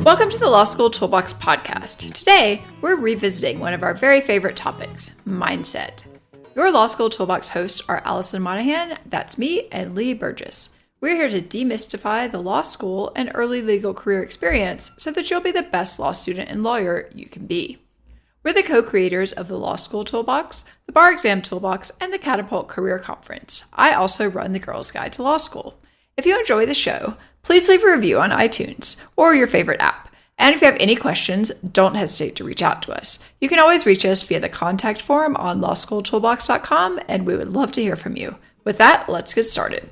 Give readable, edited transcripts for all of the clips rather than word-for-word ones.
Welcome to the Law School Toolbox Podcast. Today, we're revisiting one of our very favorite topics, mindset. Your Law School Toolbox hosts are Allison Monahan, that's me, and Lee Burgess. We're here to demystify the law school and early legal career experience so that you'll be the best law student and lawyer you can be. We're the co-creators of the Law School Toolbox, the Bar Exam Toolbox, and the Catapult Career Conference. I also run the Girls Guide to Law School. If you enjoy the show, please leave a review on iTunes or your favorite app. And if you have any questions, don't hesitate to reach out to us. You can always reach us via the contact form on lawschooltoolbox.com, and we would love to hear from you. With that, let's get started.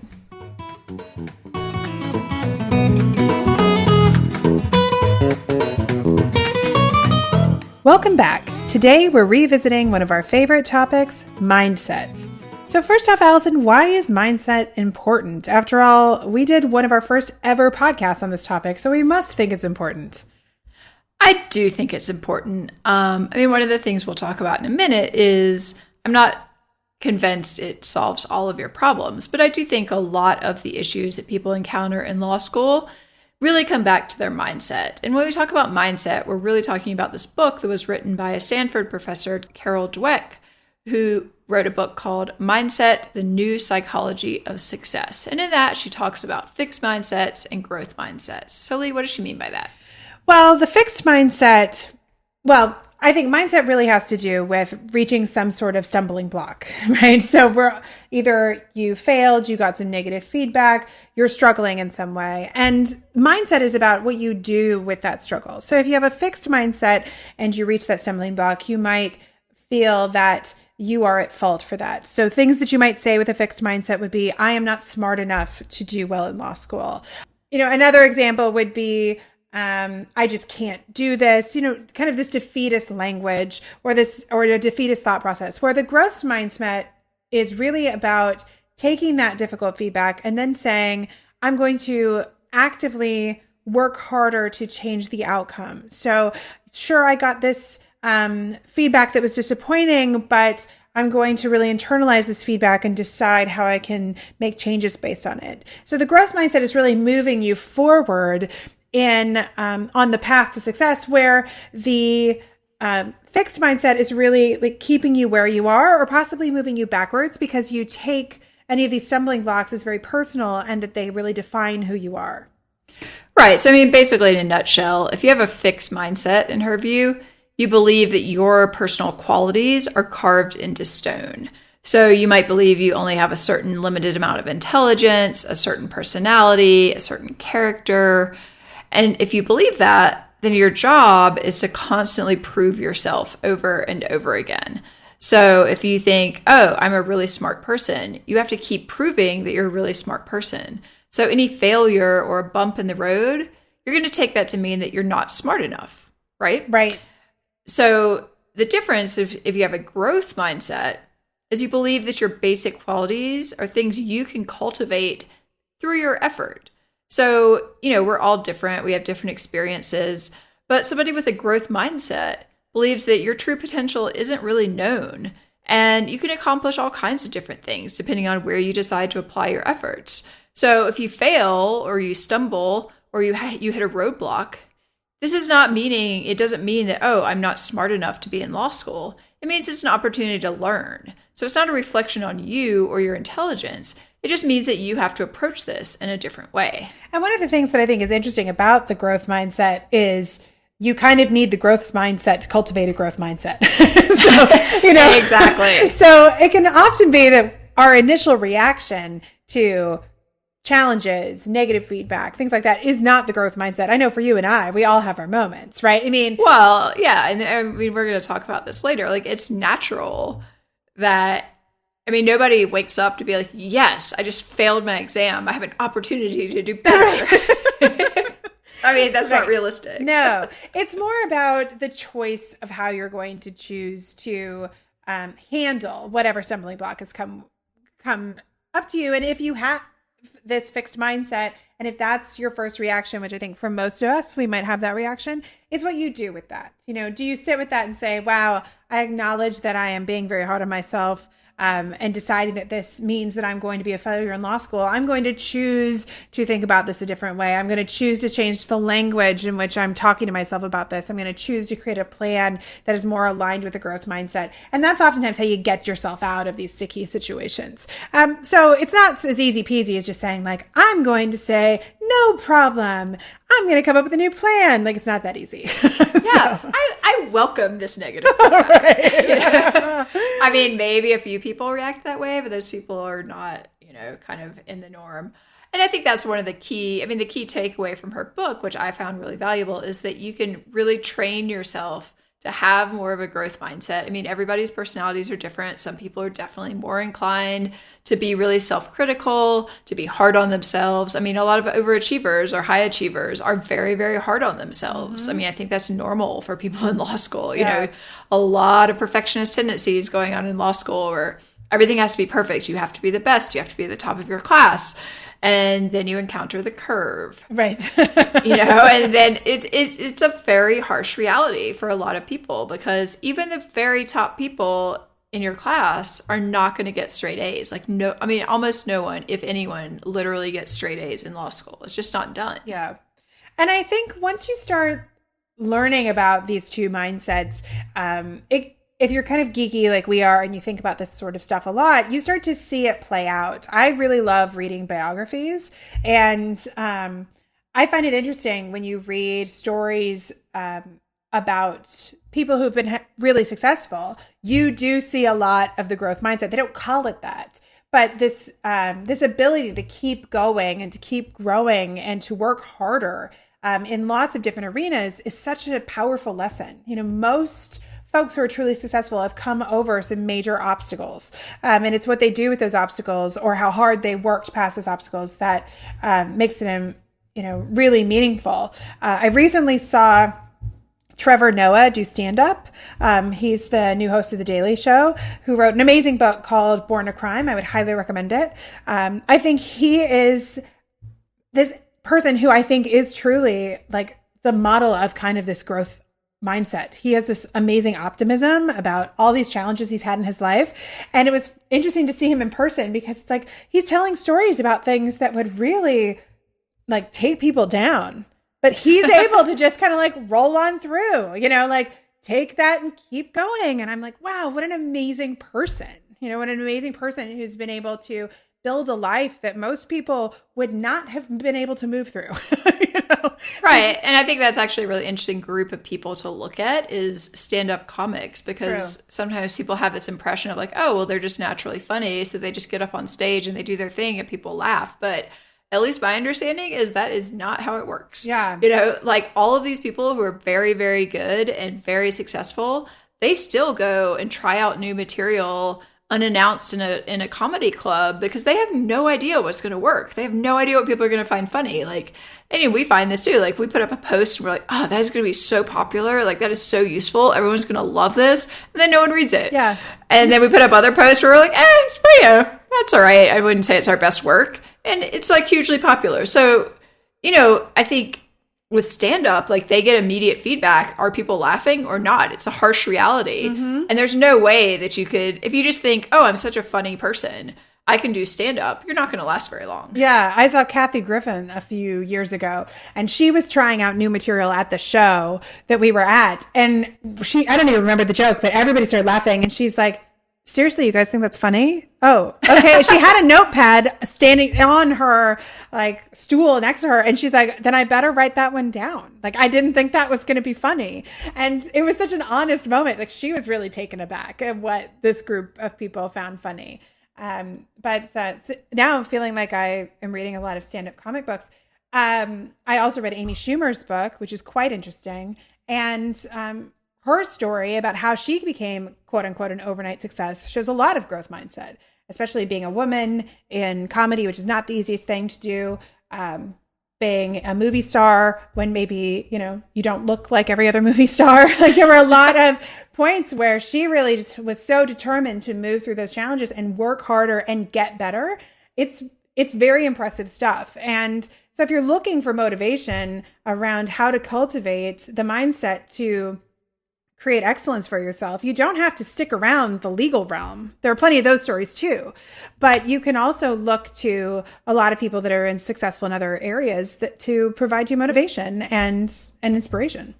Welcome back. Today, we're revisiting one of our favorite topics, mindset. So first off, Allison, why is mindset important? After all, we did one of our first ever podcasts on this topic, so we must think it's important. I do think it's important. One of the things we'll talk about in a minute is I'm not convinced it solves all of your problems, but I do think a lot of the issues that people encounter in law school really come back to their mindset. And when we talk about mindset, we're really talking about this book that was written by a Stanford professor, Carol Dweck, who wrote a book called Mindset, the New Psychology of Success. And in that, she talks about fixed mindsets and growth mindsets. So Lee, what does she mean by that? Well, the fixed mindset, I think mindset really has to do with reaching some sort of stumbling block, right? So we're either you failed, you got some negative feedback, you're struggling in some way. And mindset is about what you do with that struggle. So if you have a fixed mindset and you reach that stumbling block, you might feel that you are at fault for that. So things that you might say with a fixed mindset would be, I am not smart enough to do well in law school. Another example would be, I just can't do this, kind of this defeatist language or a defeatist thought process, where the growth mindset is really about taking that difficult feedback and then saying, I'm going to actively work harder to change the outcome. So sure, I got this feedback that was disappointing, but I'm going to really internalize this feedback and decide how I can make changes based on it. So the growth mindset is really moving you forward on the path to success, where the fixed mindset is really like keeping you where you are or possibly moving you backwards because you take any of these stumbling blocks as very personal and that they really define who you are. Right. So basically in a nutshell, if you have a fixed mindset, in her view, you believe that your personal qualities are carved into stone. So you might believe you only have a certain limited amount of intelligence, a certain personality, a certain character. And if you believe that, then your job is to constantly prove yourself over and over again. So if you think, oh, I'm a really smart person, you have to keep proving that you're a really smart person. So any failure or a bump in the road, you're going to take that to mean that you're not smart enough, right? Right. So the difference if you have a growth mindset is you believe that your basic qualities are things you can cultivate through your effort. So, we're all different. We have different experiences, but somebody with a growth mindset believes that your true potential isn't really known and you can accomplish all kinds of different things depending on where you decide to apply your efforts. So if you fail or you stumble or you hit a roadblock, this is not meaning, it doesn't mean that, oh, I'm not smart enough to be in law school. It means it's an opportunity to learn. So it's not a reflection on you or your intelligence. It just means that you have to approach this in a different way. And one of the things that I think is interesting about the growth mindset is you kind of need the growth mindset to cultivate a growth mindset. Exactly. So it can often be that our initial reaction to challenges, negative feedback, things like that is not the growth mindset. I know for you and I, we all have our moments, right? Well, yeah. And we're going to talk about this later. Like, it's natural that, nobody wakes up to be like, yes, I just failed my exam. I have an opportunity to do better. That's not realistic. No, it's more about the choice of how you're going to choose to handle whatever stumbling block has come up to you. And if you have this fixed mindset, and if that's your first reaction, which I think for most of us, we might have that reaction, it's what you do with that. Do you sit with that and say, wow, I acknowledge that I am being very hard on myself. and deciding that this means that I'm going to be a failure in law school, I'm going to choose to think about this a different way. I'm going to choose to change the language in which I'm talking to myself about this. I'm going to choose to create a plan that is more aligned with the growth mindset. And that's oftentimes how you get yourself out of these sticky situations. So it's not as easy peasy as just saying like, I'm going to say, no problem. I'm going to come up with a new plan. Like, it's not that easy. Yeah. I welcome this negative feedback. Right. You know? I mean, maybe a few people react that way, but those people are not, kind of in the norm. And I think that's one of the key takeaway from her book, which I found really valuable, is that you can really train yourself to have more of a growth mindset. I mean, everybody's personalities are different. Some people are definitely more inclined to be really self-critical, to be hard on themselves. I mean, a lot of overachievers or high achievers are very, very hard on themselves. Mm-hmm. I mean, I think that's normal for people in law school. Yeah. A lot of perfectionist tendencies going on in law school where everything has to be perfect. You have to be the best. You have to be at the top of your class. And then you encounter the curve. Right. And then it's a very harsh reality for a lot of people, because even the very top people in your class are not going to get straight A's. Like, almost no one, if anyone, literally gets straight A's in law school. It's just not done. Yeah. And I think once you start learning about these two mindsets, if you're kind of geeky like we are and you think about this sort of stuff a lot, you start to see it play out. I really love reading biographies, and I find it interesting when you read stories about people who've been really successful. You do see a lot of the growth mindset. They don't call it that, but this ability to keep going and to keep growing and to work harder in lots of different arenas is such a powerful lesson. Most folks who are truly successful have come over some major obstacles. And it's what they do with those obstacles or how hard they worked past those obstacles that makes them, really meaningful. I recently saw Trevor Noah do stand-up. He's the new host of The Daily Show, who wrote an amazing book called Born to Crime. I would highly recommend it. I think he is this person who I think is truly like the model of kind of this growth mindset. He has this amazing optimism about all these challenges he's had in his life. And it was interesting to see him in person, because it's like he's telling stories about things that would really like take people down, but he's able to just kind of like roll on through, take that and keep going. And I'm like, wow, what an amazing person, what an amazing person who's been able to build a life that most people would not have been able to move through. Right. And I think that's actually a really interesting group of people to look at is stand-up comics, because sometimes people have this impression of like, oh, well, they're just naturally funny, so they just get up on stage and they do their thing and people laugh. But at least my understanding is that is not how it works. Yeah. Like all of these people who are very, very good and very successful, they still go and try out new material unannounced in a comedy club, because they have no idea what's going to work. They have no idea what people are going to find funny. Like, and we find this too. Like, we put up a post and we're like, oh, that is going to be so popular. Like, that is so useful. Everyone's going to love this. And then no one reads it. Yeah. And then we put up other posts where we're like, it's pretty, that's all right. I wouldn't say it's our best work. And it's like hugely popular. So, I think with stand-up, like they get immediate feedback. Are people laughing or not? It's a harsh reality. Mm-hmm. And there's no way that you could, if you just think, oh, I'm such a funny person, I can do stand-up, you're not going to last very long. Yeah. I saw Kathy Griffin a few years ago, and she was trying out new material at the show that we were at. And I don't even remember the joke, but everybody started laughing. And she's like, seriously, you guys think that's funny? Oh, okay. She had a notepad standing on her like stool next to her. And she's like, then I better write that one down. Like, I didn't think that was going to be funny. And it was such an honest moment. Like, she was really taken aback at what this group of people found funny. But now I'm feeling like I am reading a lot of stand-up comic books. I also read Amy Schumer's book, which is quite interesting. And, her story about how she became, quote unquote, an overnight success shows a lot of growth mindset, especially being a woman in comedy, which is not the easiest thing to do. Being a movie star when maybe, you don't look like every other movie star. Like, there were a lot of points where she really just was so determined to move through those challenges and work harder and get better. It's very impressive stuff. And so if you're looking for motivation around how to cultivate the mindset to create excellence for yourself, you don't have to stick around the legal realm. There are plenty of those stories too, but you can also look to a lot of people that are successful in other areas to provide you motivation and inspiration.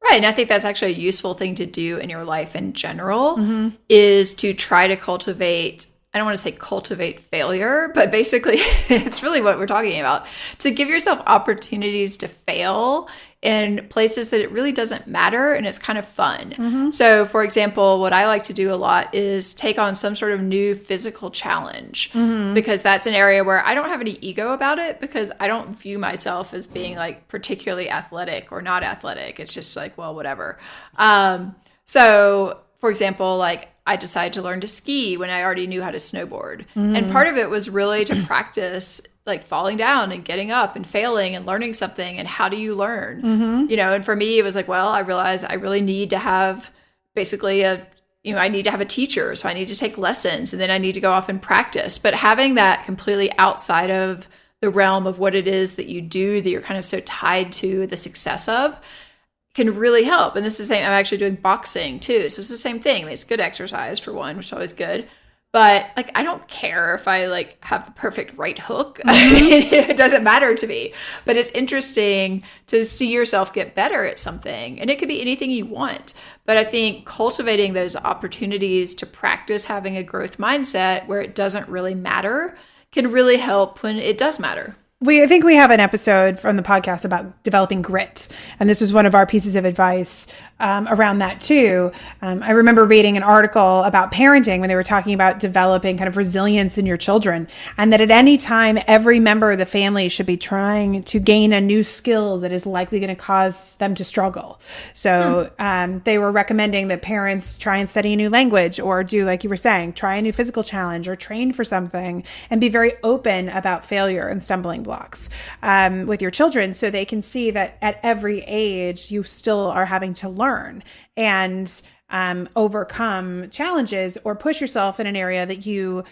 Right. And I think that's actually a useful thing to do in your life in general, is to try to cultivate, I don't want to say cultivate failure, but basically it's really what we're talking about, to give yourself opportunities to fail in places that it really doesn't matter and it's kind of fun. So for example, what I like to do a lot is take on some sort of new physical challenge, because that's an area where I don't have any ego about it, because I don't view myself as being like particularly athletic or not athletic. It's just like, well, whatever. So for example, like I decided to learn to ski when I already knew how to snowboard. And part of it was really to practice like falling down and getting up and failing and learning something. And how do you learn? You know, and for me, it was like, well, I realized I really need to have basically I need to have a teacher. So I need to take lessons, and then I need to go off and practice. But having that completely outside of the realm of what it is that you do, that you're kind of so tied to the success of, can really help. And this is the same, I'm actually doing boxing too. So it's the same thing. I mean, it's good exercise for one, which is always good. But like, I don't care if I like have a perfect right hook. It doesn't matter to me. But it's interesting to see yourself get better at something. And it could be anything you want. But I think cultivating those opportunities to practice having a growth mindset where it doesn't really matter can really help when it does matter. I think we have an episode from the podcast about developing grit. And this was one of our pieces of advice around that too. I remember reading an article about parenting when they were talking about developing kind of resilience in your children, and that at any time, every member of the family should be trying to gain a new skill that is likely going to cause them to struggle. So they were recommending that parents try and study a new language, or do, like you were saying, try a new physical challenge or train for something, and be very open about failure and stumbling blocks with your children, so they can see that at every age you still are having to learn and overcome challenges or push yourself in an area that you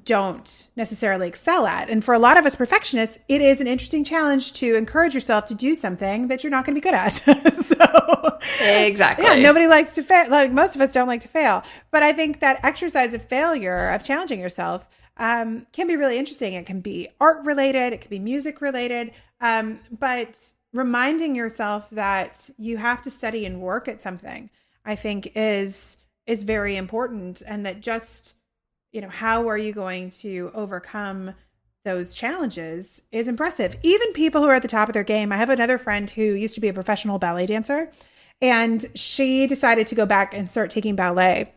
don't necessarily excel at. And for a lot of us perfectionists, it is an interesting challenge to encourage yourself to do something that you're not going to be good at. So exactly. Yeah, nobody likes to fail. Like, most of us don't like to fail. But I think that exercise of failure, of challenging yourself, can be really interesting. It can be art related. It can be music related. But reminding yourself that you have to study and work at something, I think is very important. And that just, how are you going to overcome those challenges is impressive. Even people who are at the top of their game. I have another friend who used to be a professional ballet dancer, and she decided to go back and start taking ballet.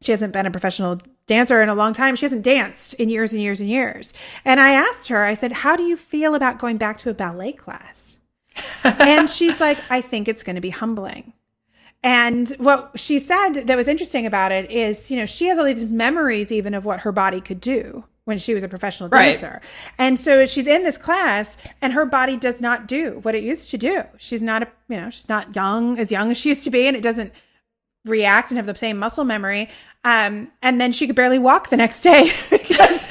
She hasn't been a professional dancer in a long time. She hasn't danced in years and years and years. And I asked her, I said, how do you feel about going back to a ballet class? And she's like, I think it's going to be humbling. And what she said that was interesting about it is, she has all these memories even of what her body could do when she was a professional dancer. Right. And so she's in this class and her body does not do what it used to do. She's not, she's not young as she used to be, and it doesn't react and have the same muscle memory. And then she could barely walk the next day because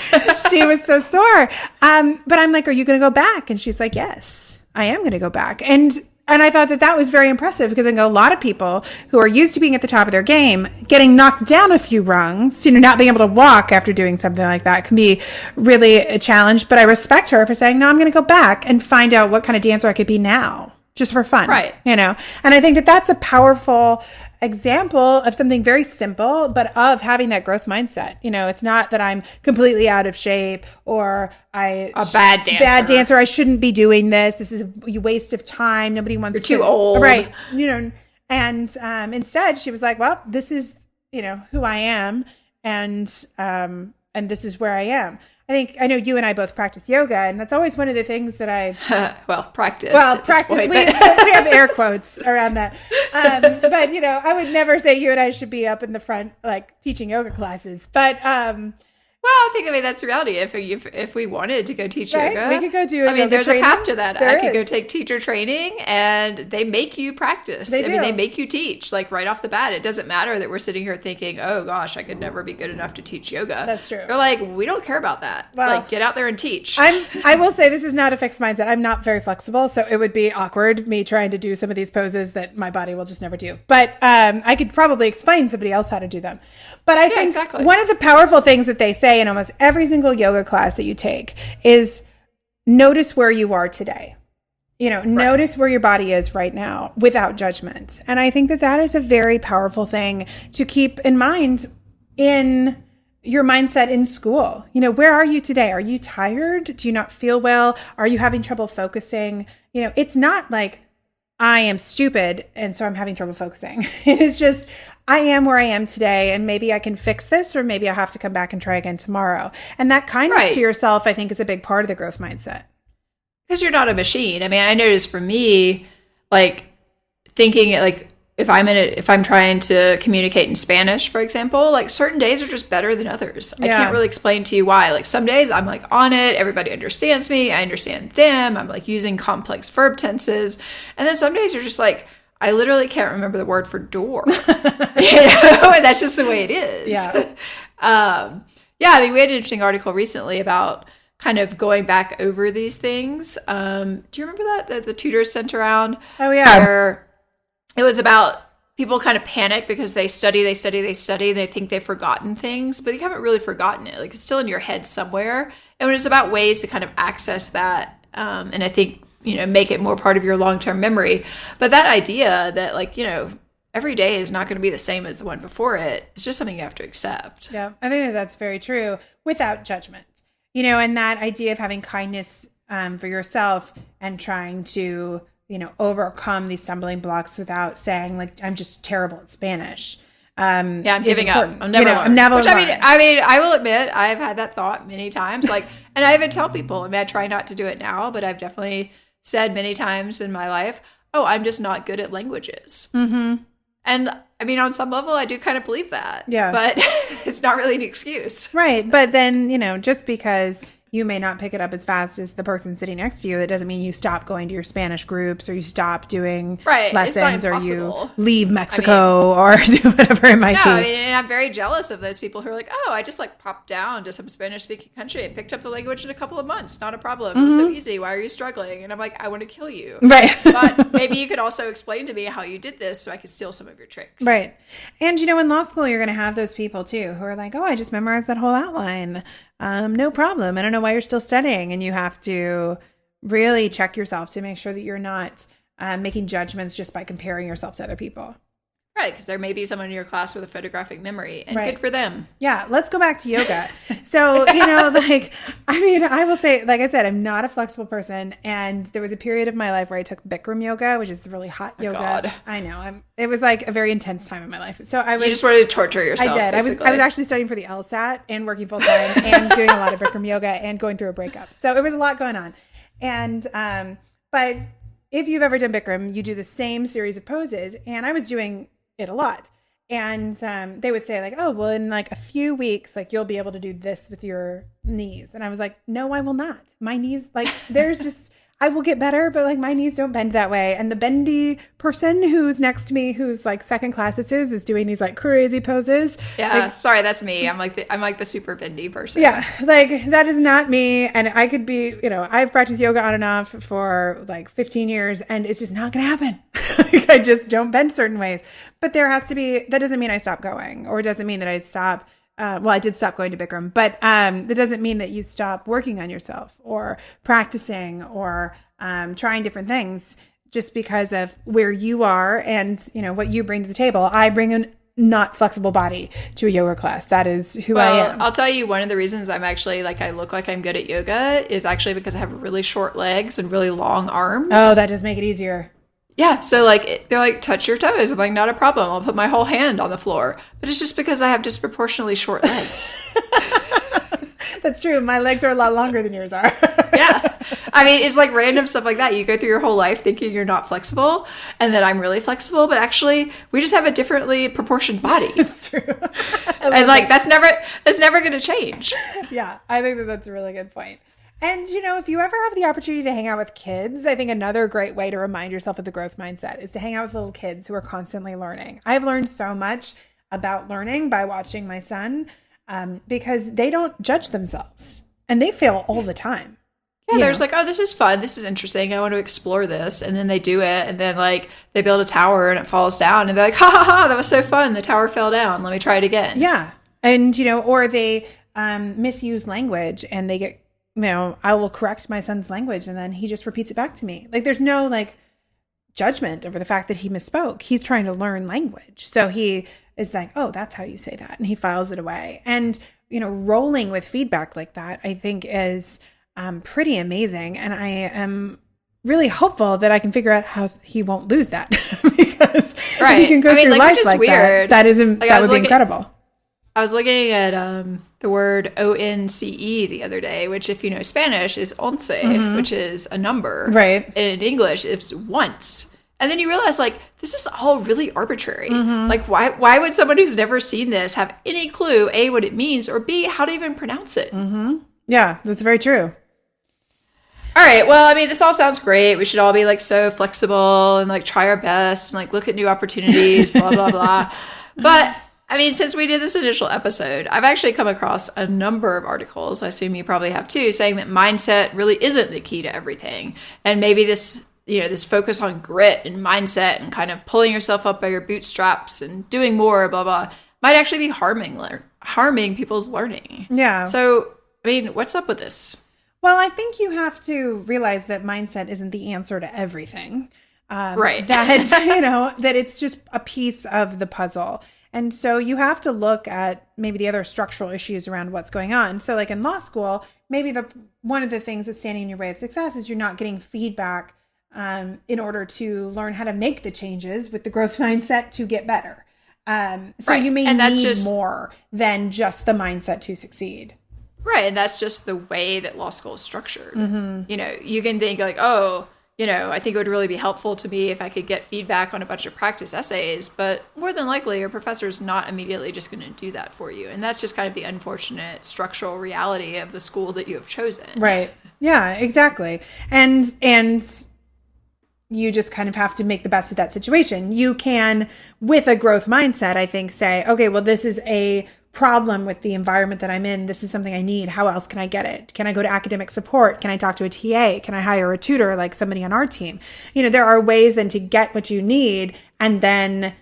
she was so sore. But I'm like, are you going to go back? And she's like, yes, I am going to go back. And I thought that was very impressive, because I think a lot of people who are used to being at the top of their game, getting knocked down a few rungs, not being able to walk after doing something like that can be really a challenge. But I respect her for saying, no, I'm going to go back and find out what kind of dancer I could be now, just for fun. Right. And I think that that's a powerful example of something very simple, but of having that growth mindset. It's not that I'm completely out of shape, or a bad dancer. I shouldn't be doing this. This is a waste of time. Nobody wants You're too old. Right. And instead she was like, well, this is, who I am. And this is where I am. I know you and I both practice yoga, and that's always one of the things that I practice. Point, we have air quotes around that. But I would never say you and I should be up in the front like teaching yoga classes. But Well, I mean, that's the reality. If we wanted to go teach yoga, we could go do. There's a path to that. I could go is. take teacher training, and they make you practice. They make you teach like right off the bat. It doesn't matter that we're sitting here thinking, "Oh gosh, I could never be good enough to teach yoga." That's true. They're like, we don't care about that. Well, like, get out there and teach. I will say this is not a fixed mindset. I'm not very flexible, so it would be awkward me trying to do some of these poses that my body will just never do. But I could probably explain somebody else how to do them. But I think one of the powerful things that they say in almost every single yoga class that you take is notice where you are today. Notice where your body is right now without judgment. And I think that is a very powerful thing to keep in mind in your mindset in school. Where are you today? Are you tired? Do you not feel well? Are you having trouble focusing? It's not like I am stupid and so I'm having trouble focusing. It is just, I am where I am today and maybe I can fix this or maybe I have to come back and try again tomorrow. And that kindness to yourself, I think, is a big part of the growth mindset. Because you're not a machine. I mean, I noticed for me, like thinking like if I'm trying to communicate in Spanish, for example, like certain days are just better than others. I can't really explain to you why. Like some days I'm like on it. Everybody understands me. I understand them. I'm like using complex verb tenses. And then some days you're just like, I literally can't remember the word for door. And that's just the way it is. Yeah. I mean, we had an interesting article recently about kind of going back over these things. Do you remember that the tutors sent around? Oh yeah. Where it was about people kind of panic because they study, and they think they've forgotten things, but you haven't really forgotten it. Like it's still in your head somewhere. And when it's about ways to kind of access that, and I think, make it more part of your long-term memory. But that idea that like, every day is not going to be the same as the one before it, it's just something you have to accept. Yeah, I think that's very true without judgment. And that idea of having kindness for yourself and trying to overcome these stumbling blocks without saying like, I'm just terrible at Spanish. I'm giving up. I'm never learn. I mean, I will admit I've had that thought many times, like, and I even tell people, I try not to do it now, but I've definitely said many times in my life, oh, I'm just not good at languages. Mm-hmm. And I mean, on some level, I do kind of believe that. Yeah. But it's not really an excuse. Right. But then, just because you may not pick it up as fast as the person sitting next to you, that doesn't mean you stop going to your Spanish groups or you stop doing lessons or you leave Mexico or do whatever it might be. And I'm very jealous of those people who are like, oh, I just like popped down to some Spanish speaking country and picked up the language in a couple of months. Not a problem. It was so easy. Why are you struggling? And I'm like, I want to kill you. Right. But maybe you could also explain to me how you did this so I could steal some of your tricks. Right. And in law school, you're going to have those people too who are like, oh, I just memorized that whole outline. No problem. I don't know why you're still studying. And you have to really check yourself to make sure that you're not making judgments just by comparing yourself to other people. Right, because there may be someone in your class with a photographic memory, and good for them. Yeah, let's go back to yoga. So, I will say, like I said, I'm not a flexible person, and there was a period of my life where I took Bikram yoga, which is the really hot yoga. God. I know. It was like a very intense time in my life. So you just wanted to torture yourself. I did. Basically. I was actually studying for the LSAT and working full time and doing a lot of Bikram yoga and going through a breakup. So it was a lot going on. And but if you've ever done Bikram, you do the same series of poses, and I was doing it a lot. And they would say like, oh, well, in like a few weeks, like you'll be able to do this with your knees. And I was like, no, I will not. My knees, like there's just, I will get better, but like my knees don't bend that way. And the bendy person who's next to me, who's like second class is doing these like crazy poses. Yeah. Like, sorry, that's me. I'm like the super bendy person. Yeah. Like that is not me. And I could be, I've practiced yoga on and off for like 15 years and it's just not going to happen. Like, I just don't bend certain ways. But there has to be, that doesn't mean I stop going, or it doesn't mean that I stop. I did stop going to Bikram, but that doesn't mean that you stop working on yourself or practicing or trying different things just because of where you are and, what you bring to the table. I bring a not flexible body to a yoga class. That is who I am. I'll tell you, one of the reasons I'm actually like, I look like I'm good at yoga is actually because I have really short legs and really long arms. Oh, that does make it easier. Yeah, so like they're like, touch your toes. I'm like, not a problem. I'll put my whole hand on the floor. But it's just because I have disproportionately short legs. That's true. My legs are a lot longer than yours are. Yeah. I mean, it's like random stuff like that. You go through your whole life thinking you're not flexible and that I'm really flexible, but actually we just have a differently proportioned body. It's true. And like, that's never going to change. Yeah. I think that that's a really good point. And, if you ever have the opportunity to hang out with kids, I think another great way to remind yourself of the growth mindset is to hang out with little kids who are constantly learning. I've learned so much about learning by watching my son because they don't judge themselves and they fail all the time. Yeah, there's like, oh, this is fun. This is interesting. I want to explore this. And then they do it. And then like they build a tower and it falls down. And they're like, ha ha ha, that was so fun. The tower fell down. Let me try it again. Yeah. And, or they misuse language and they get, I will correct my son's language and then he just repeats it back to me. Like there's no like judgment over the fact that he misspoke. He's trying to learn language. So he is like, oh, that's how you say that. And he files it away. And, rolling with feedback like that, I think is pretty amazing. And I am really hopeful that I can figure out how he won't lose that because if he can go through life like weird. that would be incredible. I was looking at the word ONCE the other day, which if you know Spanish is once, which is a number. Right. And in English, it's once. And then you realize, like, this is all really arbitrary. Like, why would someone who's never seen this have any clue, A, what it means, or B, how to even pronounce it? Yeah, that's very true. All right. Well, I mean, this all sounds great. We should all be, like, so flexible and, like, try our best and, like, look at new opportunities, blah, blah, blah. But I mean, since we did this initial episode, I've actually come across a number of articles, I assume you probably have too, saying that mindset really isn't the key to everything. And maybe this, this focus on grit and mindset and kind of pulling yourself up by your bootstraps and doing more, blah, blah, might actually be harming people's learning. Yeah. So, I mean, what's up with this? Well, I think you have to realize that mindset isn't the answer to everything. Right. That, that it's just a piece of the puzzle. And so you have to look at maybe the other structural issues around what's going on. So like in law school, maybe one of the things that's standing in your way of success is you're not getting feedback in order to learn how to make the changes with the growth mindset to get better. So you may need more than just the mindset to succeed. Right. And that's just the way that law school is structured. You can think like, oh, I think it would really be helpful to me if I could get feedback on a bunch of practice essays, but more than likely your professor is not immediately just going to do that for you. And that's just kind of the unfortunate structural reality of the school that you have chosen. Right. Yeah, exactly. And you just kind of have to make the best of that situation. You can, with a growth mindset, I think, say, okay, well, this is a problem with the environment that I'm in. This is something I need. How else can I get it? Can I go to academic support? Can I talk to a TA? Can I hire a tutor like somebody on our team? There are ways then to get what you need and then,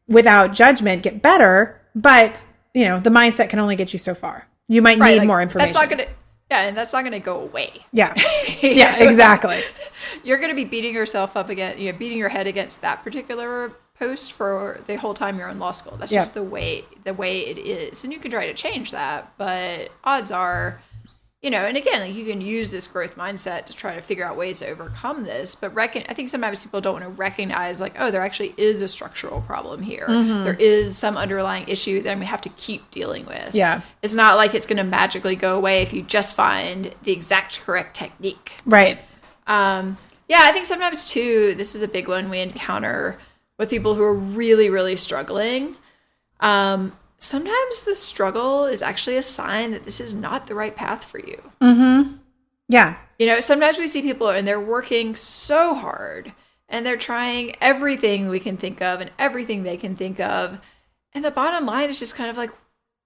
without judgment, get better. But, the mindset can only get you so far. You might need more information. And that's not going to go away. Yeah. Yeah, exactly. You're going to be beating yourself up against, beating your head against that particular post for the whole time you're in law school. That's just the way it is. And you can try to change that, but odds are, and again, you can use this growth mindset to try to figure out ways to overcome this. But I think sometimes people don't want to recognize like, oh, there actually is a structural problem here. There is some underlying issue that I'm going to have to keep dealing with. Yeah. It's not like it's going to magically go away if you just find the exact correct technique. Right. I think sometimes too, this is a big one we encounter with people who are really, really struggling. Sometimes the struggle is actually a sign that this is not the right path for you. Yeah. Sometimes we see people and they're working so hard and they're trying everything we can think of and everything they can think of. And the bottom line is just kind of like,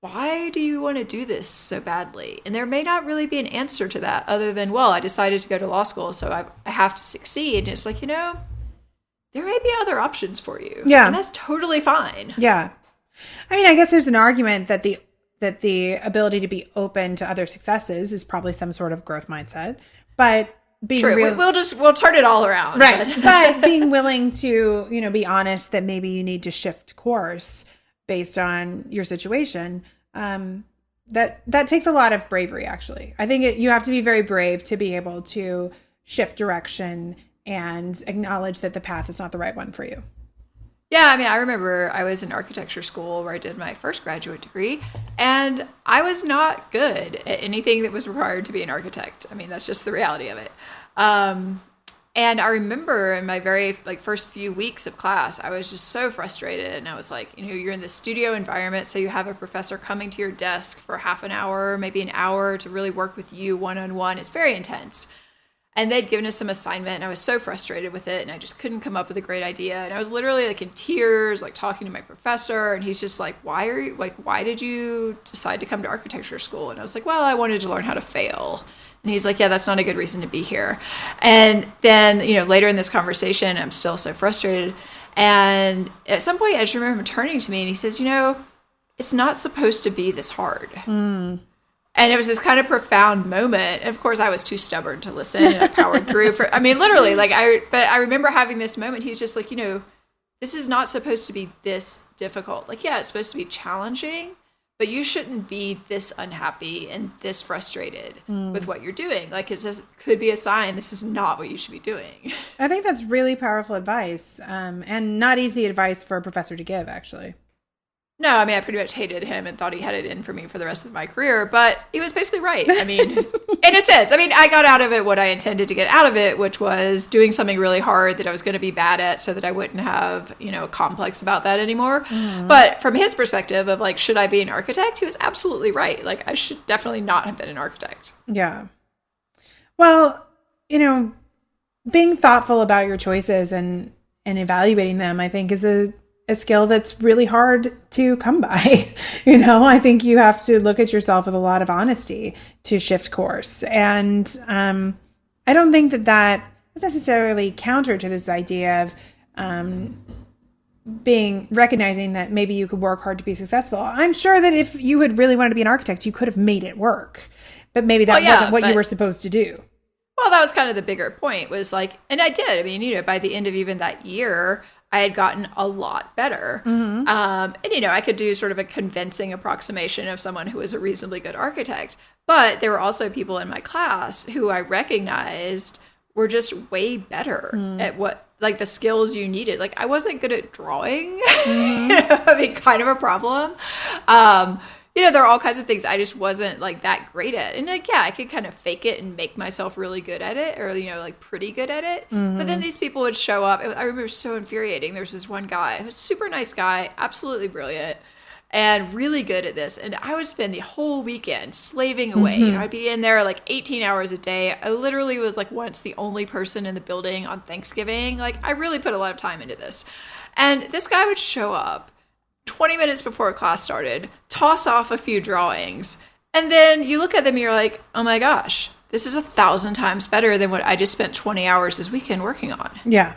why do you want to do this so badly? And there may not really be an answer to that other than, well, I decided to go to law school, so I have to succeed. And it's like, there may be other options for you. Yeah. And that's totally fine. Yeah. I mean, I guess there's an argument that the ability to be open to other successes is probably some sort of growth mindset, but being we'll turn it all around. Right. But being willing to, be honest that maybe you need to shift course based on your situation, that takes a lot of bravery, actually. I think you have to be very brave to be able to shift direction and acknowledge that the path is not the right one for you. Yeah, I mean, I remember I was in architecture school where I did my first graduate degree, and I was not good at anything that was required to be an architect. I mean, that's just the reality of it. And I remember in my very first few weeks of class, I was just so frustrated. And I was like, you're in the studio environment, so you have a professor coming to your desk for half an hour, maybe an hour to really work with you one-on-one. It's very intense. And they'd given us some assignment, and I was so frustrated with it, and I just couldn't come up with a great idea. And I was literally in tears, talking to my professor, and he's just like, why did you decide to come to architecture school? And I was like, well, I wanted to learn how to fail. And he's like, yeah, that's not a good reason to be here. And then, later in this conversation, I'm still so frustrated. And at some point, I just remember him turning to me, and he says, it's not supposed to be this hard. And it was this kind of profound moment. And of course, I was too stubborn to listen, and I powered through literally, but I remember having this moment. He's just like, this is not supposed to be this difficult. Yeah, it's supposed to be challenging, but you shouldn't be this unhappy and this frustrated with what you're doing. It could be a sign this is not what you should be doing. I think that's really powerful advice, and not easy advice for a professor to give, actually. No, I mean, I pretty much hated him and thought he had it in for me for the rest of my career, but he was basically right. I mean, in a sense. I mean, I got out of it what I intended to get out of it, which was doing something really hard that I was going to be bad at so that I wouldn't have, a complex about that anymore. But from his perspective of should I be an architect? He was absolutely right. I should definitely not have been an architect. Yeah. Well, being thoughtful about your choices and evaluating them, I think is a skill that's really hard to come by. I think you have to look at yourself with a lot of honesty to shift course. And I don't think that is necessarily counter to this idea of recognizing that maybe you could work hard to be successful. I'm sure that if you had really wanted to be an architect, you could have made it work, but maybe that wasn't what you were supposed to do. Well, that was kind of the bigger point was and I did. I mean, by the end of even that year, I had gotten a lot better. And, I could do sort of a convincing approximation of someone who was a reasonably good architect. But there were also people in my class who I recognized were just way better at what, the skills you needed. I wasn't good at drawing, kind of a problem. There are all kinds of things I just wasn't that great at. And I could kind of fake it and make myself really good at it or, pretty good at it. But then these people would show up. I remember it was so infuriating. There was this one guy, who was a super nice guy, absolutely brilliant and really good at this. And I would spend the whole weekend slaving away. I'd be in there 18 hours a day. I literally was once the only person in the building on Thanksgiving. I really put a lot of time into this. And this guy would show up 20 minutes before class started, toss off a few drawings, and then you look at them and you're like, oh my gosh, this is 1,000 times better than what I just spent 20 hours this weekend working on. Yeah.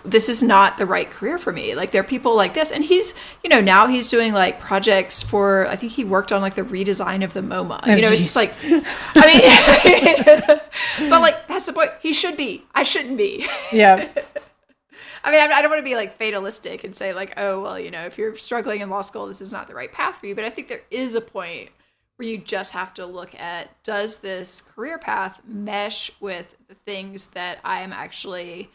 This is not the right career for me. There are people like this. And he's, now he's doing projects for, I think he worked on the redesign of the MoMA. It's just but that's the point. He should be. I shouldn't be. Yeah. I mean, I don't want to be fatalistic and say oh, well, if you're struggling in law school, this is not the right path for you. But I think there is a point where you just have to look at, does this career path mesh with the things that I am actually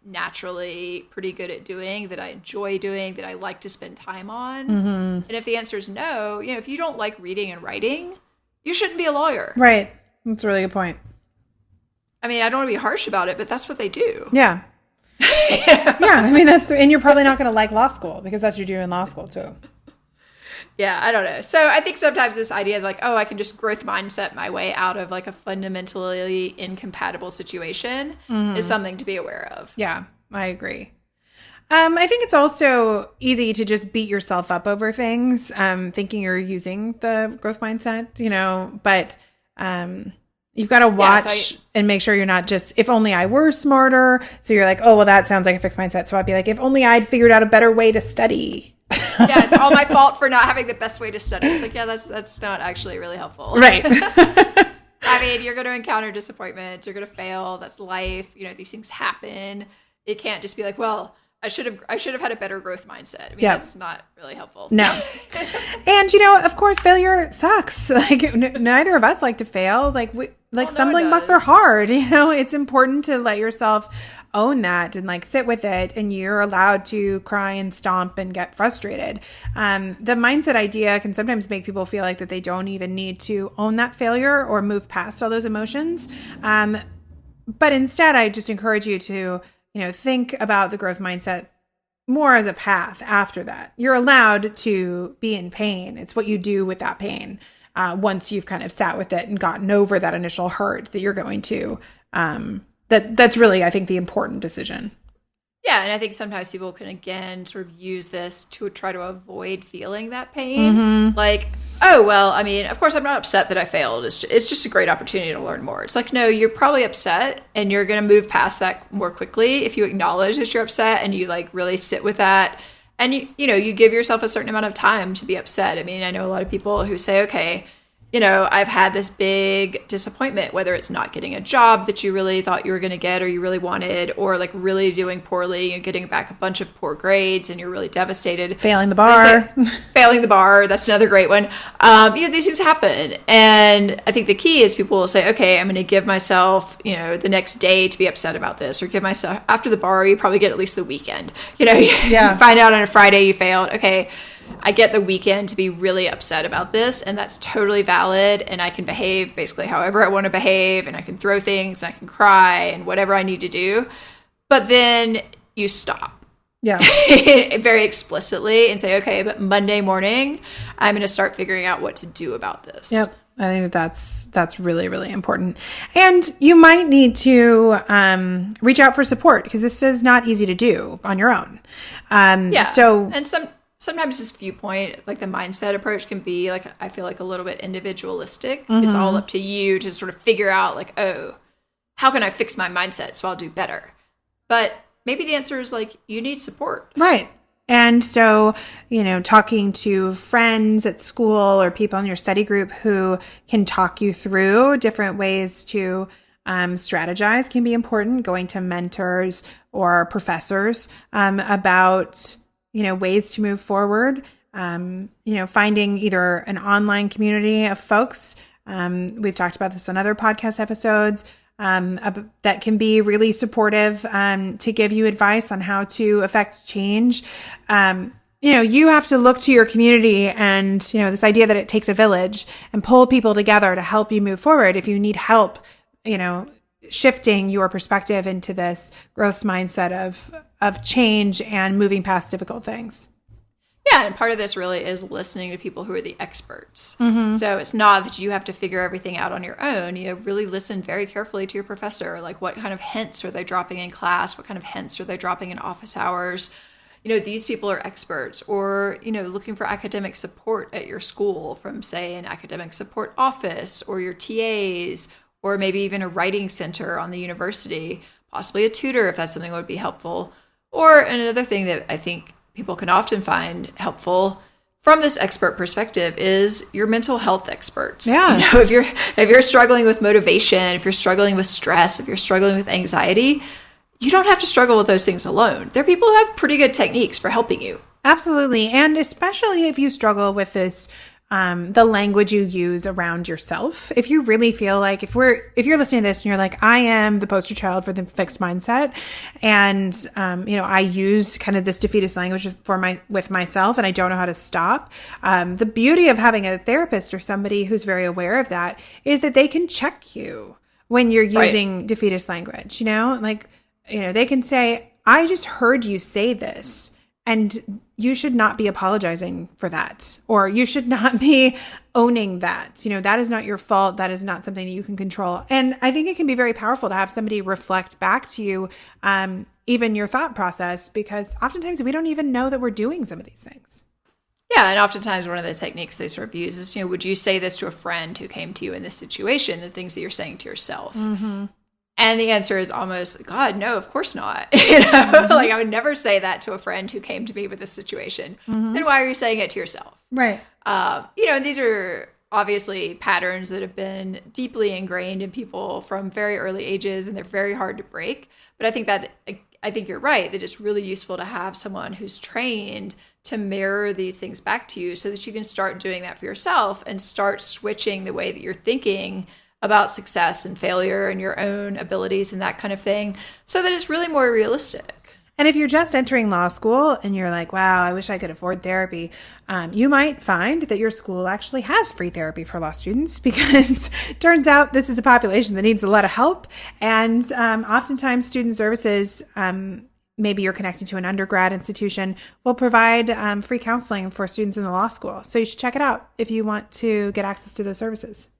naturally pretty good at doing, that I enjoy doing, that I like to spend time on? And if the answer is no, if you don't like reading and writing, you shouldn't be a lawyer. Right. That's a really good point. I mean, I don't want to be harsh about it, but that's what they do. Yeah. Yeah, I mean, and you're probably not going to like law school because that's what you do in law school too. Yeah, I don't know. So I think sometimes this idea of I can just growth mindset my way out of a fundamentally incompatible situation is something to be aware of. Yeah, I agree. I think it's also easy to just beat yourself up over things, thinking you're using the growth mindset, but you've got to watch and make sure you're not just, if only I were smarter. So you're like, oh, well, that sounds like a fixed mindset. So I'd be like, if only I'd figured out a better way to study. Yeah, it's all my fault for not having the best way to study. It's that's not actually really helpful. Right. I mean, you're going to encounter disappointment. You're going to fail. That's life. These things happen. It can't just be well, I should have had a better growth mindset. I mean, that's not really helpful. No. And, of course, failure sucks. Like, neither of us like to fail. Like, stumbling blocks are hard. It's important to let yourself own that and sit with it. And you're allowed to cry and stomp and get frustrated. The mindset idea can sometimes make people feel like that they don't even need to own that failure or move past all those emotions. But instead, I just encourage you to think about the growth mindset more as a path after that. You're allowed to be in pain. It's what you do with that pain once you've kind of sat with it and gotten over that initial hurt that you're going to. That's really, I think, the important decision. Yeah, and I think sometimes people can, again, sort of use this to try to avoid feeling that pain. Like, oh, well, I mean, of course, I'm not upset that I failed. It's just a great opportunity to learn more. It's like, no, you're probably upset, and you're going to move past that more quickly if you acknowledge that you're upset and you, really sit with that. And, you give yourself a certain amount of time to be upset. I mean, I know a lot of people who say, okay, I've had this big disappointment, whether it's not getting a job that you really thought you were going to get or you really wanted, or really doing poorly and getting back a bunch of poor grades and you're really devastated. Failing the bar. Failing the bar. That's another great one. These things happen. And I think the key is people will say, okay, I'm going to give myself, the next day to be upset about this, or give myself after the bar, you probably get at least the weekend. You find out on a Friday you failed. Okay, I get the weekend to be really upset about this, and that's totally valid, and I can behave basically however I want to behave, and I can throw things, and I can cry, and whatever I need to do. But then you stop. Yeah. Very explicitly and say, okay, but Monday morning, I'm going to start figuring out what to do about this. Yep. I think that's really, really important. And you might need to reach out for support, because this is not easy to do on your own. So, and sometimes this viewpoint, the mindset approach, can be I feel a little bit individualistic. It's all up to you to sort of figure out oh, how can I fix my mindset so I'll do better? But maybe the answer is you need support. Right. And so, talking to friends at school or people in your study group who can talk you through different ways to strategize can be important. Going to mentors or professors about ways to move forward, finding either an online community of folks. We've talked about this on other podcast episodes that can be really supportive to give you advice on how to affect change. You have to look to your community and, this idea that it takes a village, and pull people together to help you move forward. If you need help, shifting your perspective into this growth mindset of change and moving past difficult things. Yeah, and part of this really is listening to people who are the experts. So it's not that you have to figure everything out on your own. Really listen very carefully to your professor. What kind of hints are they dropping in class? What kind of hints are they dropping in office hours? These people are experts. Or, looking for academic support at your school from, say, an academic support office or your TAs, or maybe even a writing center on the university, possibly a tutor if that's something that would be helpful. Or another thing that I think people can often find helpful from this expert perspective is your mental health experts. Yeah. If you're struggling with motivation, if you're struggling with stress, if you're struggling with anxiety, you don't have to struggle with those things alone. There are people who have pretty good techniques for helping you. Absolutely. And especially if you struggle with this, the language you use around yourself. If you really feel if you're listening to this and you're I am the poster child for the fixed mindset, and, I use kind of this defeatist language with myself, and I don't know how to stop. The beauty of having a therapist or somebody who's very aware of that is that they can check you when you're using defeatist language, they can say, I just heard you say this, and you should not be apologizing for that, or you should not be owning that. That is not your fault. That is not something that you can control. And I think it can be very powerful to have somebody reflect back to you, even your thought process, because oftentimes we don't even know that we're doing some of these things. Yeah, and oftentimes one of the techniques they sort of use is, would you say this to a friend who came to you in this situation, the things that you're saying to yourself? And the answer is almost, God, no, of course not. I would never say that to a friend who came to me with this situation. Then why are you saying it to yourself? Right. And these are obviously patterns that have been deeply ingrained in people from very early ages, and they're very hard to break. But I think that I think you're right that it's really useful to have someone who's trained to mirror these things back to you so that you can start doing that for yourself and start switching the way that you're thinking about success and failure and your own abilities and that kind of thing so that it's really more realistic. And if you're just entering law school and you're like, wow, I wish I could afford therapy, you might find that your school actually has free therapy for law students because it turns out this is a population that needs a lot of help. And oftentimes student services, maybe you're connected to an undergrad institution, will provide free counseling for students in the law school. So you should check it out if you want to get access to those services.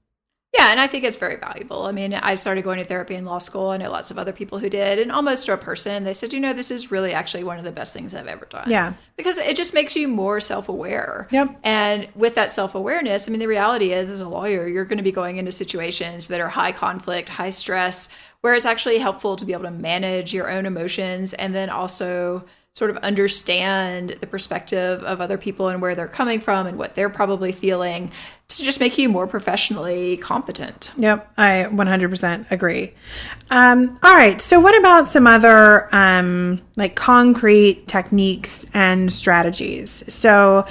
Yeah, and I think it's very valuable. I mean, I started going to therapy in law school. I know lots of other people who did, and almost to a person, they said, this is really actually one of the best things I've ever done. Yeah. Because it just makes you more self-aware. Yep. And with that self-awareness, I mean, the reality is, as a lawyer, you're going to be going into situations that are high conflict, high stress, where it's actually helpful to be able to manage your own emotions and then also sort of understand the perspective of other people and where they're coming from and what they're probably feeling to just make you more professionally competent. Yep, I 100% agree. All right, so what about some other like concrete techniques and strategies? So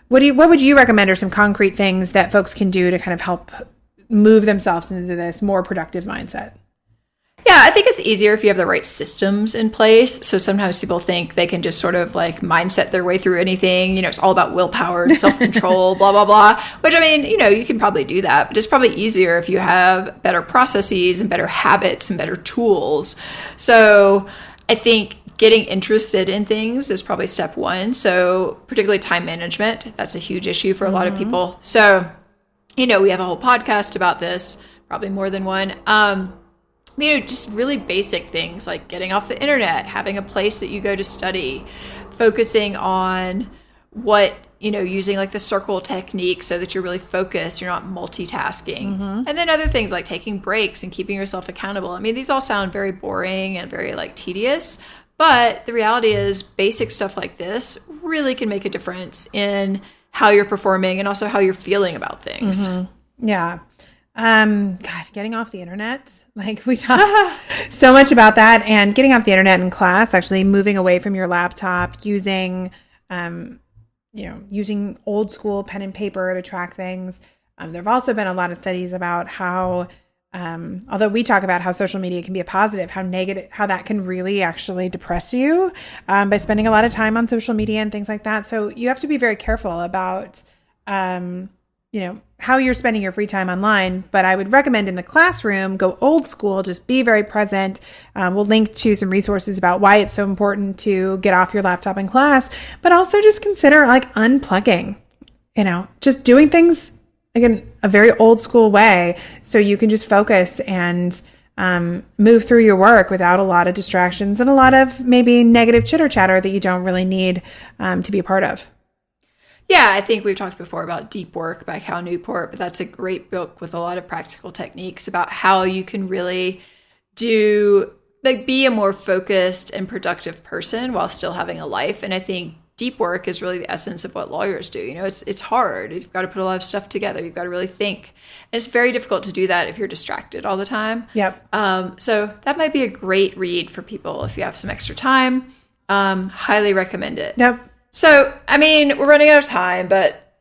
what would you recommend are some concrete things that folks can do to kind of help move themselves into this more productive mindset? Yeah, I think it's easier if you have the right systems in place. So sometimes people think they can just sort of like mindset their way through anything. It's all about willpower and self-control, blah, blah, blah. Which, I mean, you can probably do that, but it's probably easier if you have better processes and better habits and better tools. So I think getting interested in things is probably step one. So particularly time management, that's a huge issue for a lot of people. So, we have a whole podcast about this, probably more than one. Just really basic things like getting off the internet, having a place that you go to study, focusing on what, using like the circle technique so that you're really focused, you're not multitasking. And then other things like taking breaks and keeping yourself accountable. I mean, these all sound very boring and very like tedious, but the reality is basic stuff like this really can make a difference in how you're performing and also how you're feeling about things. Yeah. God, getting off the internet, like we talk so much about that, and getting off the internet in class, actually moving away from your laptop, using old school pen and paper to track things. There have also been a lot of studies about how, although we talk about how social media can be a positive, how that can really actually depress you, by spending a lot of time on social media and things like that. So you have to be very careful about, how you're spending your free time online. But I would recommend in the classroom, go old school, just be very present. We'll link to some resources about why it's so important to get off your laptop in class, but also just consider like unplugging, just doing things again, a very old school way. So you can just focus and move through your work without a lot of distractions and a lot of maybe negative chitter chatter that you don't really need to be a part of. Yeah, I think we've talked before about Deep Work by Cal Newport, but that's a great book with a lot of practical techniques about how you can really be a more focused and productive person while still having a life. And I think deep work is really the essence of what lawyers do. It's hard. You've got to put a lot of stuff together. You've got to really think. And it's very difficult to do that if you're distracted all the time. Yep. So that might be a great read for people if you have some extra time. Highly recommend it. Yep. So, I mean, we're running out of time, but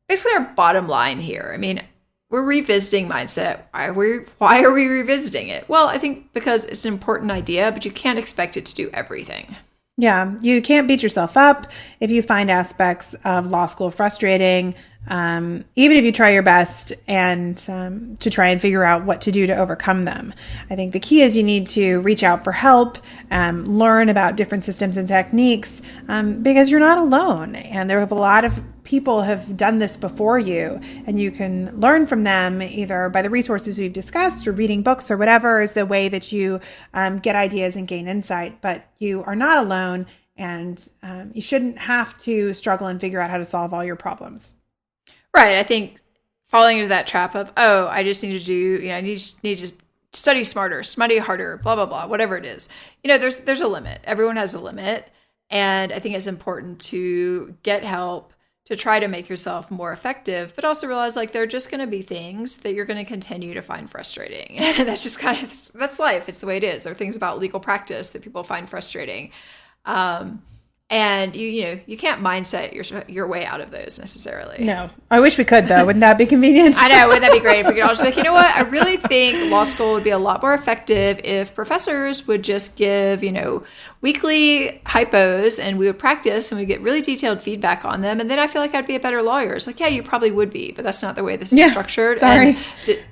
basically our bottom line here, I mean, we're revisiting mindset. Why are we revisiting it? Well, I think because it's an important idea, but you can't expect it to do everything. Yeah, you can't beat yourself up if you find aspects of law school frustrating, even if you try your best and to try and figure out what to do to overcome them. I think the key is you need to reach out for help, learn about different systems and techniques, because you're not alone. And there are a lot of people have done this before you, and you can learn from them either by the resources we've discussed or reading books or whatever is the way that you get ideas and gain insight. But you are not alone, and you shouldn't have to struggle and figure out how to solve all your problems. Right. I think falling into that trap of, I just need to do, I need to study smarter, study harder, blah, blah, blah, whatever it is. there's a limit. Everyone has a limit. And I think it's important to get help, to try to make yourself more effective, but also realize like there are just going to be things that you're going to continue to find frustrating. And that's just that's life. It's the way it is. There are things about legal practice that people find frustrating. And you can't mindset your way out of those necessarily. No, I wish we could though. Wouldn't that be convenient? I know. Wouldn't that be great if we could all just be like, you know what? I really think law school would be a lot more effective if professors would just give, weekly hypos and we would practice and we get really detailed feedback on them. And then I feel like I'd be a better lawyer. It's like, yeah, you probably would be, but that's not the way this is structured. Sorry.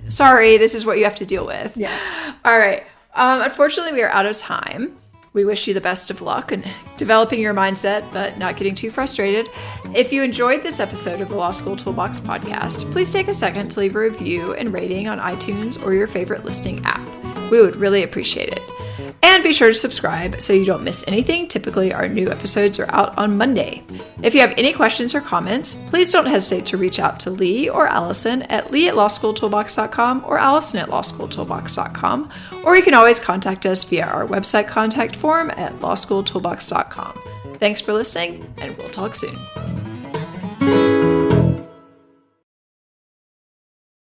Sorry, this is what you have to deal with. Yeah. All right. Unfortunately, we are out of time. We wish you the best of luck in developing your mindset, but not getting too frustrated. If you enjoyed this episode of the Law School Toolbox podcast, please take a second to leave a review and rating on iTunes or your favorite listening app. We would really appreciate it. And be sure to subscribe so you don't miss anything. Typically, our new episodes are out on Monday. If you have any questions or comments, please don't hesitate to reach out to Lee or Allison at lee@lawschooltoolbox.com or allison@lawschooltoolbox.com, or you can always contact us via our website contact form at lawschooltoolbox.com. Thanks for listening, and we'll talk soon.